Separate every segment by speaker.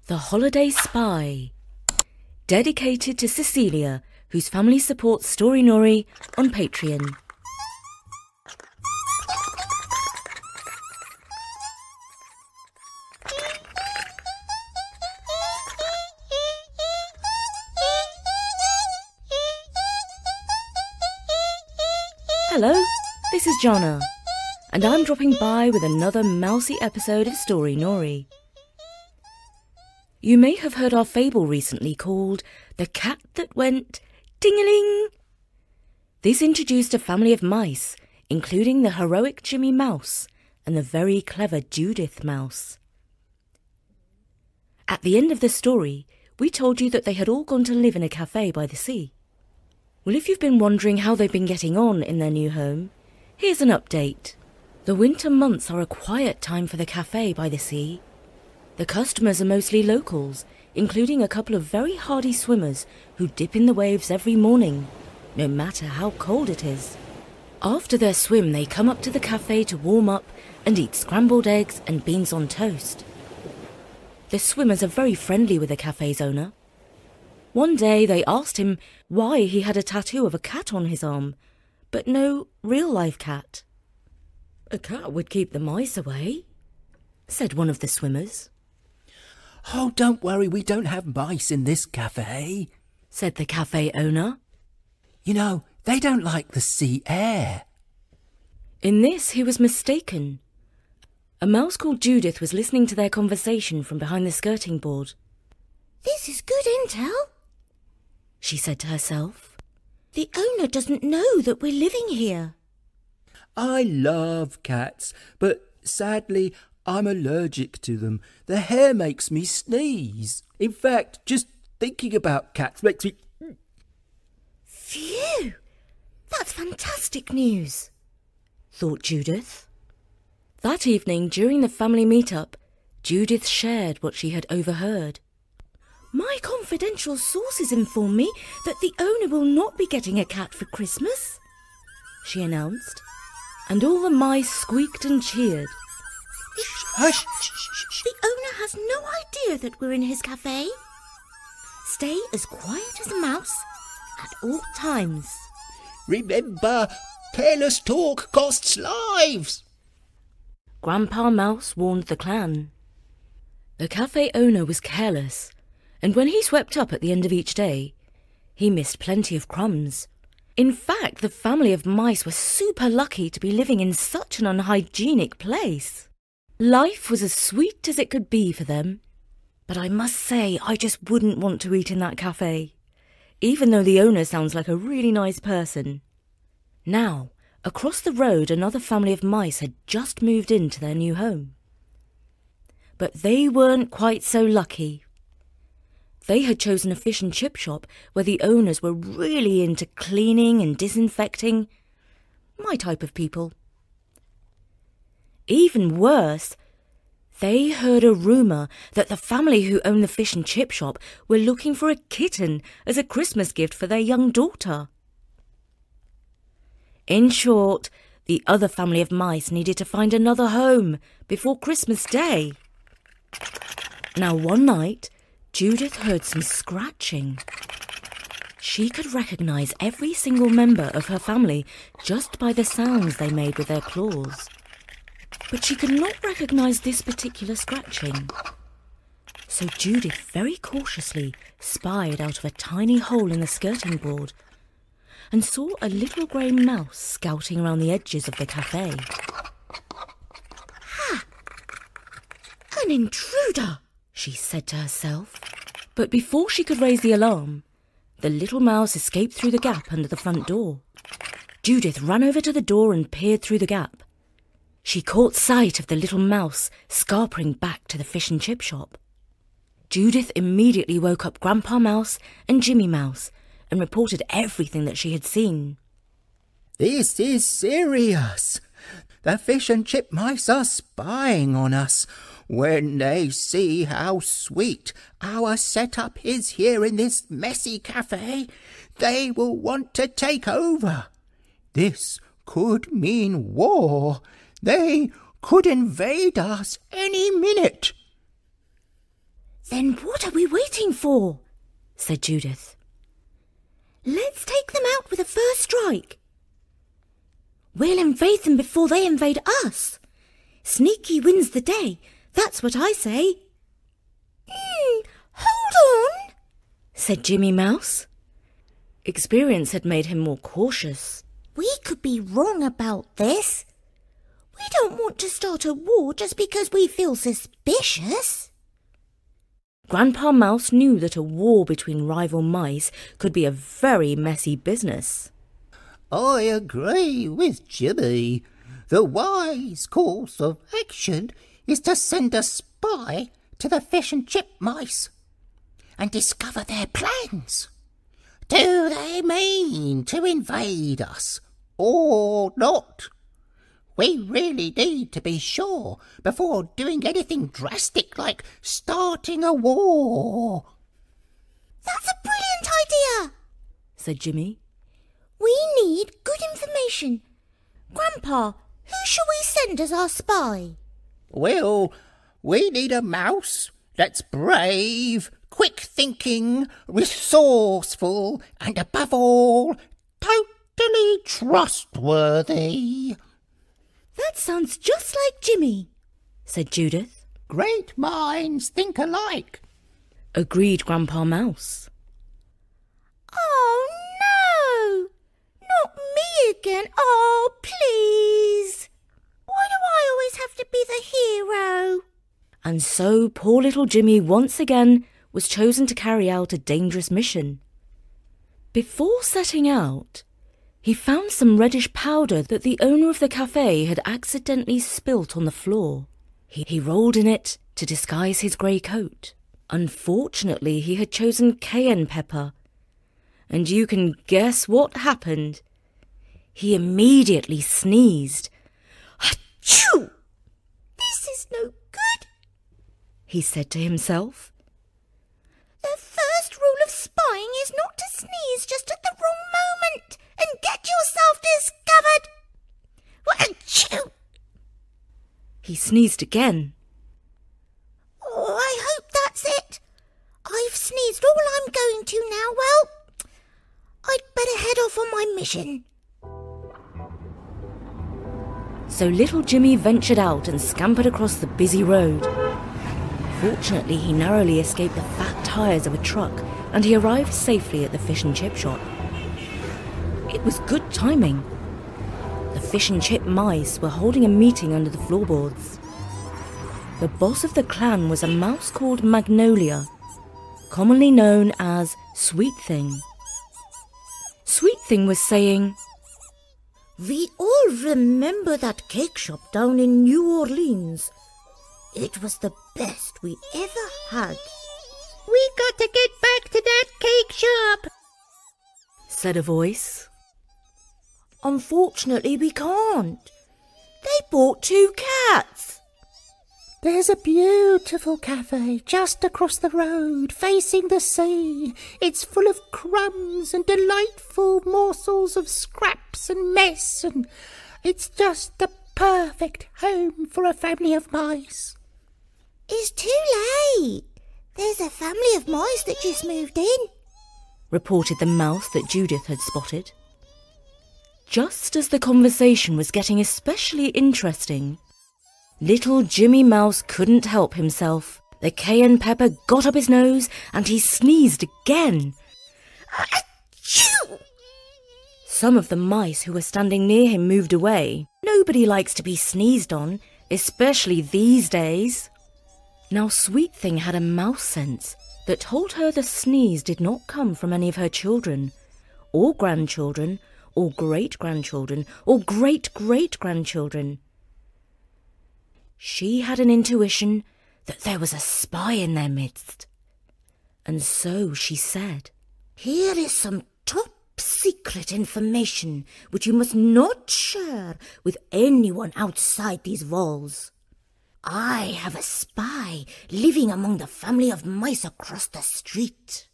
Speaker 1: The Holiday Spy, dedicated to Cecilia, whose family supports Story Nori on Patreon. Hello, this is Jonna, and I'm dropping by with another mousy episode of Story Nori. You may have heard our fable recently called The Cat That Went Ding-a-ling. This introduced a family of mice, including the heroic Jimmy Mouse and the very clever Judith Mouse. At the end of the story, we told you that they had all gone to live in a cafe by the sea. Well, if you've been wondering how they've been getting on in their new home, here's an update. The winter months are a quiet time for the cafe by the sea. The customers are mostly locals, including a couple of very hardy swimmers who dip in the waves every morning, no matter how cold it is. After their swim, they come up to the cafe to warm up and eat scrambled eggs and beans on toast. The swimmers are very friendly with the cafe's owner. One day they asked him why he had a tattoo of a cat on his arm, but no real-life cat. "A cat would keep the mice away," said one of the swimmers.
Speaker 2: "Oh, don't worry, we don't have mice in this cafe,"
Speaker 1: said the cafe owner.
Speaker 2: "You know, they don't like the sea air."
Speaker 1: In this he was mistaken. A mouse called Judith was listening to their conversation from behind the skirting board. "This is good intel," she said to herself. "The owner doesn't know that we're living here."
Speaker 2: "I love cats, but sadly I'm allergic to them. The hair makes me sneeze. In fact, just thinking about cats makes me..."
Speaker 1: "Phew! That's fantastic news," thought Judith. That evening, during the family meet-up, Judith shared what she had overheard. "My confidential sources inform me that the owner will not be getting a cat for Christmas," she announced, and all the mice squeaked and cheered.
Speaker 2: Hush!
Speaker 1: "The owner has no idea that we're in his cafe. Stay as quiet as a mouse at all times."
Speaker 2: "Remember, careless talk costs lives,"
Speaker 1: Grandpa Mouse warned the clan. The cafe owner was careless, and when he swept up at the end of each day, he missed plenty of crumbs. In fact, the family of mice were super lucky to be living in such an unhygienic place. Life was as sweet as it could be for them. But I must say, I just wouldn't want to eat in that cafe, even though the owner sounds like a really nice person. Now, across the road, another family of mice had just moved into their new home. But they weren't quite so lucky. They had chosen a fish and chip shop where the owners were really into cleaning and disinfecting. My type of people. Even worse, they heard a rumour that the family who owned the fish and chip shop were looking for a kitten as a Christmas gift for their young daughter. In short, the other family of mice needed to find another home before Christmas Day. Now one night, Judith heard some scratching. She could recognise every single member of her family just by the sounds they made with their claws. But she could not recognise this particular scratching. So Judith very cautiously spied out of a tiny hole in the skirting board and saw a little grey mouse scouting around the edges of the cafe. "Ha! An intruder!" she said to herself. But before she could raise the alarm, the little mouse escaped through the gap under the front door. Judith ran over to the door and peered through the gap. She caught sight of the little mouse scarpering back to the fish and chip shop. Judith immediately woke up Grandpa Mouse and Jimmy Mouse and reported everything that she had seen.
Speaker 2: "This is serious. The fish and chip mice are spying on us. When they see how sweet our setup is here in this messy cafe, they will want to take over. This could mean war. They could invade us any minute."
Speaker 1: Then what are we waiting for? Said Judith. Let's take them out with a first strike. We'll invade them before they invade us. Sneaky wins the day, that's what I say. Hold on, said Jimmy Mouse. Experience had made him more cautious. We could be wrong about this. We don't want to start a war just because we feel suspicious. Grandpa Mouse knew that a war between rival mice could be a very messy business.
Speaker 2: I agree with Jimmy. The wise course of action is to send a spy to the fish and chip mice and discover their plans. Do they mean to invade us or not? We really need to be sure before doing anything drastic like starting a war.
Speaker 1: That's a brilliant idea, said Jimmy. We need good information. Grandpa, who shall we send as our spy?
Speaker 2: Well, we need a mouse that's brave, quick-thinking, resourceful, and above all, totally trustworthy.
Speaker 1: That sounds just like Jimmy, said Judith.
Speaker 2: Great minds think alike,
Speaker 1: agreed Grandpa Mouse. Oh, no! Not me again! Oh, please! Why do I always have to be the hero? And so poor little Jimmy once again was chosen to carry out a dangerous mission. Before setting out, he found some reddish powder that the owner of the cafe had accidentally spilt on the floor. He rolled in it to disguise his grey coat. Unfortunately, he had chosen cayenne pepper. And you can guess what happened. He immediately sneezed. Achoo! This is no good, he said to himself. The first rule of spying is not to sneeze just at the wrong moment and get yourself discovered. Achoo! He sneezed again. Oh, I hope that's it. I've sneezed all I'm going to now. Well, I'd better head off on my mission. So little Jimmy ventured out and scampered across the busy road. Fortunately, he narrowly escaped the fat tyres of a truck and he arrived safely at the fish and chip shop. It was good timing. The fish and chip mice were holding a meeting under the floorboards. The boss of the clan was a mouse called Magnolia, commonly known as Sweet Thing. Sweet Thing was saying, "We all remember that cake shop down in New Orleans. It was the best we ever had."
Speaker 2: "We got to get back to that cake shop,"
Speaker 1: said a voice. "Unfortunately, we can't. They bought 2 cats."
Speaker 2: "There's a beautiful cafe just across the road, facing the sea. It's full of crumbs and delightful morsels of scraps and mess, and it's just the perfect home for a family of mice."
Speaker 1: "It's too late. There's a family of mice that just moved in," reported the mouse that Judith had spotted. Just as the conversation was getting especially interesting, little Jimmy Mouse couldn't help himself. The cayenne pepper got up his nose and he sneezed again. Achoo! Some of the mice who were standing near him moved away. Nobody likes to be sneezed on, especially these days. Now Sweet Thing had a mouse sense that told her the sneeze did not come from any of her children, or grandchildren, or great-grandchildren, or great-great-grandchildren. She had an intuition that there was a spy in their midst. And so she said, "Here is some top-secret information which you must not share with anyone outside these walls. I have a spy living among the family of mice across the street.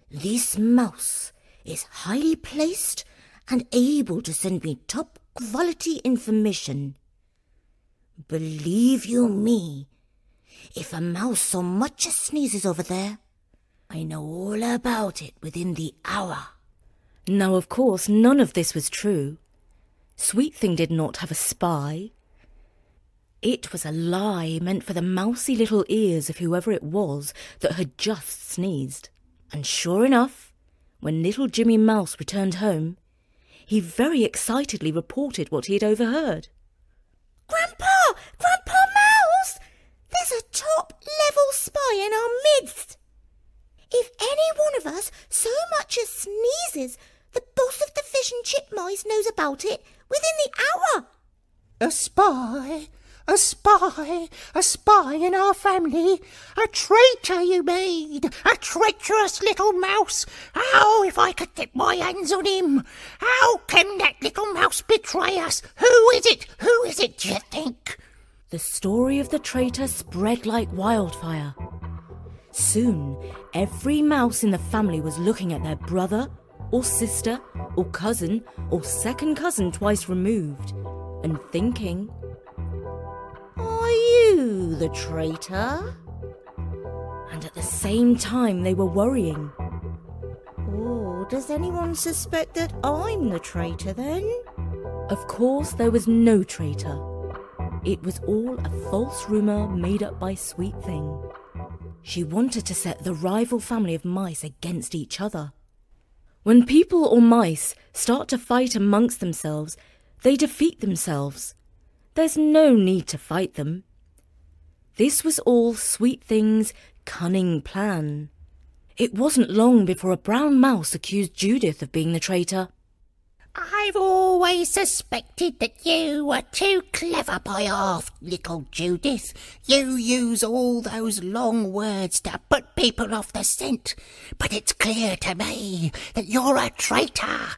Speaker 1: This mouse is highly placed and able to send me top-quality information. Believe you me,
Speaker 3: If a mouse so much as sneezes over there, I know all about it within the hour.
Speaker 1: Now, of course, none of this was true. Sweet Thing did not have a spy. It was a lie meant for the mousy little ears of whoever it was that had just sneezed. And sure enough, when little Jimmy Mouse returned home, he very excitedly reported what he had overheard.
Speaker 3: Grandpa Mouse! There's a top-level spy in our midst. If any one of us so much as sneezes, the boss of the fish and chip mice knows about it within the hour.
Speaker 2: A spy? A spy? A spy in our family? A traitor, you made? A treacherous little mouse? How if I could get my hands on him? How can that little mouse betray us? Who is it? Who is it, do you think?
Speaker 1: The story of the traitor spread like wildfire. Soon, every mouse in the family was looking at their brother, or sister, or cousin, or second cousin twice removed, and thinking,
Speaker 3: Are you the traitor?
Speaker 1: and at the same time they were worrying.
Speaker 3: Oh, does anyone suspect that I'm the traitor then?
Speaker 1: Of course, there was no traitor. It was all a false rumour made up by Sweet Thing. She wanted to set the rival family of mice against each other. When people or mice start to fight amongst themselves, they defeat themselves. There's no need to fight them. This was all Sweet Thing's cunning plan. It wasn't long before a brown mouse accused Judith of being the traitor.
Speaker 2: I've always suspected that you were too clever by half, little Judith. You use all those long words to put people off the scent. But it's clear to me that you're a traitor.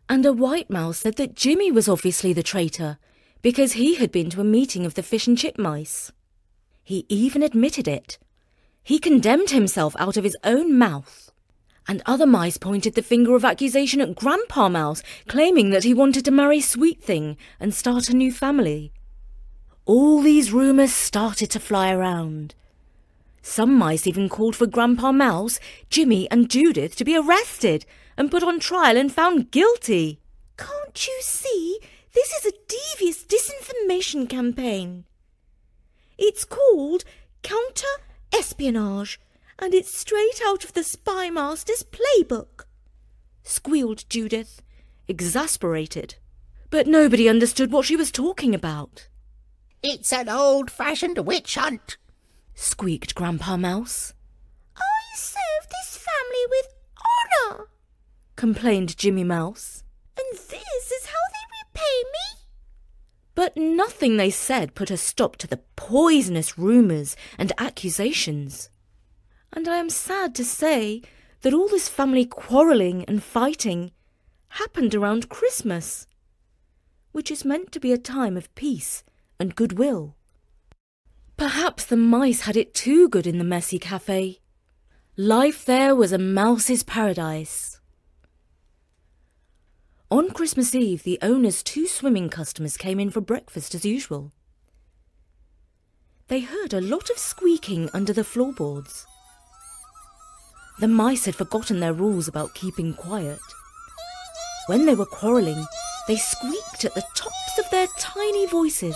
Speaker 1: And a white mouse said that Jimmy was obviously the traitor, because he had been to a meeting of the fish and chip mice. He even admitted it. He condemned himself out of his own mouth. And other mice pointed the finger of accusation at Grandpa Mouse, claiming that he wanted to marry Sweet Thing and start a new family. All these rumours started to fly around. Some mice even called for Grandpa Mouse, Jimmy and Judith to be arrested and put on trial and found guilty.
Speaker 3: Can't you see? This is a devious disinformation campaign. It's called counter-espionage, and it's straight out of the Spy Master's playbook,
Speaker 1: squealed Judith, exasperated. But nobody understood what she was talking about.
Speaker 2: It's an old-fashioned witch hunt,
Speaker 1: squeaked Grandpa Mouse.
Speaker 3: I serve this family with honour,
Speaker 1: complained Jimmy Mouse.
Speaker 3: And this is how they repay me?
Speaker 1: But nothing they said put a stop to the poisonous rumours and accusations. And I am sad to say that all this family quarrelling and fighting happened around Christmas, which is meant to be a time of peace and goodwill. Perhaps the mice had it too good in the messy cafe. Life there was a mouse's paradise. On Christmas Eve, the owner's 2 swimming customers came in for breakfast as usual. They heard a lot of squeaking under the floorboards. The mice had forgotten their rules about keeping quiet. When they were quarrelling, they squeaked at the tops of their tiny voices.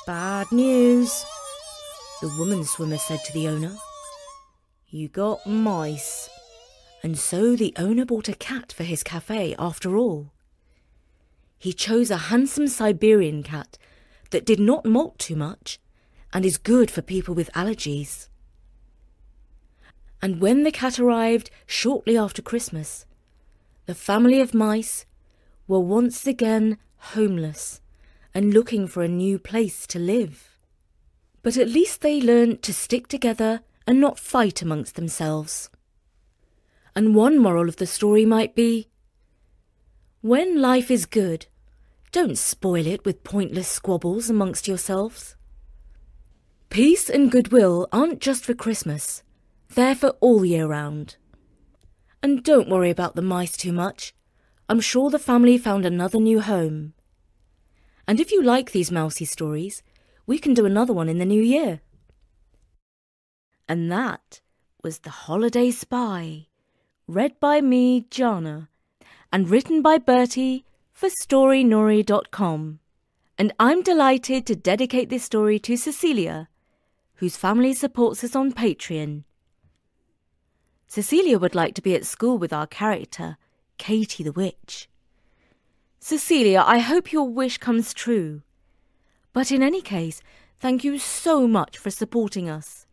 Speaker 1: Bad news, the woman swimmer said to the owner. You got mice. And so the owner bought a cat for his cafe after all. He chose a handsome Siberian cat that did not molt too much and is good for people with allergies. And when the cat arrived shortly after Christmas, the family of mice were once again homeless and looking for a new place to live. But at least they learned to stick together and not fight amongst themselves. And one moral of the story might be, when life is good, don't spoil it with pointless squabbles amongst yourselves. Peace and goodwill aren't just for Christmas. They're for all year round. And don't worry about the mice too much. I'm sure the family found another new home. And if you like these mousy stories, we can do another one in the new year. And that was The Holiday Spy, read by me, Jana, and written by Bertie for storynori.com. And I'm delighted to dedicate this story to Cecilia, whose family supports us on Patreon. Cecilia would like to be at school with our character, Katie the Witch. Cecilia, I hope your wish comes true. But in any case, thank you so much for supporting us.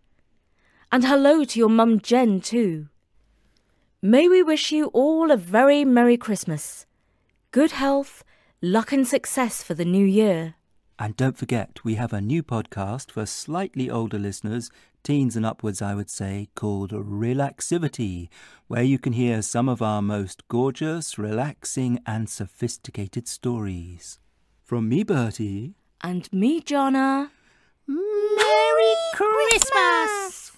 Speaker 1: And hello to your mum Jen too. May we wish you all a very Merry Christmas. Good health, luck and success for the new year.
Speaker 4: And don't forget, we have a new podcast for slightly older listeners, teens and upwards I would say, called Relaxivity, where you can hear some of our most gorgeous, relaxing and sophisticated stories. From me, Bertie.
Speaker 1: And me, Jonna.
Speaker 3: Merry Christmas!